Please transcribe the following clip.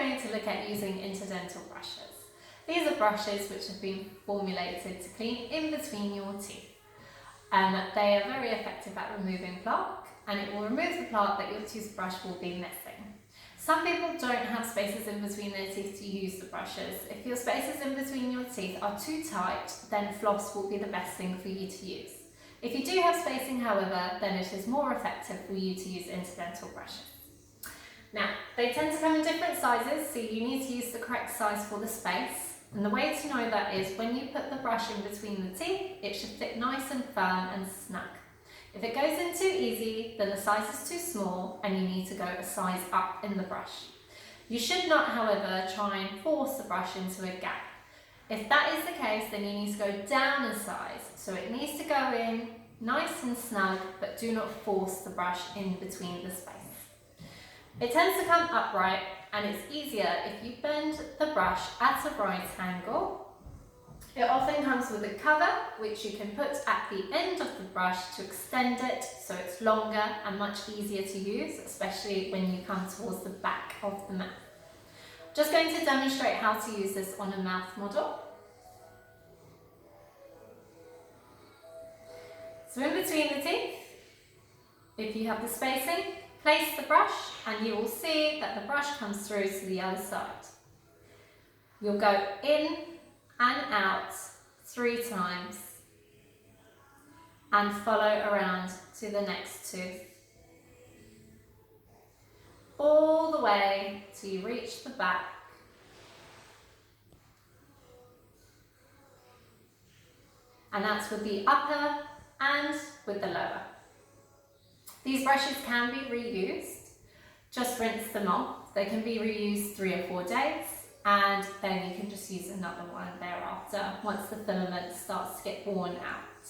going to look at using interdental brushes. These are brushes which have been formulated to clean in between your teeth. They are very effective at removing plaque, and it will remove the plaque that your toothbrush will be missing. Some people don't have spaces in between their teeth to use the brushes. If your spaces in between your teeth are too tight, then floss will be the best thing for you to use. If you do have spacing, however, then it is more effective for you to use interdental brushes. Now, they tend to come in different sizes, so you need to use the correct size for the space. And the way to know that is when you put the brush in between the teeth, it should fit nice and firm and snug. If it goes in too easy, then the size is too small and you need to go a size up in the brush. You should not, however, try and force the brush into a gap. If that is the case, then you need to go down in size. So it needs to go in nice and snug, but do not force the brush in between the space. It tends to come upright, and it's easier if you bend the brush at a right angle. It often comes with a cover, which you can put at the end of the brush to extend it so it's longer and much easier to use, especially when you come towards the back of the mouth. I'm just going to demonstrate how to use this on a mouth model. So in between the teeth, if you have the spacing, place the brush and you will see that the brush comes through to the other side. You'll go in and out 3 times and follow around to the next tooth. All the way till you reach the back. And that's with the upper and with the lower. These brushes can be reused. Just rinse them off. They can be reused 3 or 4 days, and then you can just use another one thereafter once the filament starts to get worn out.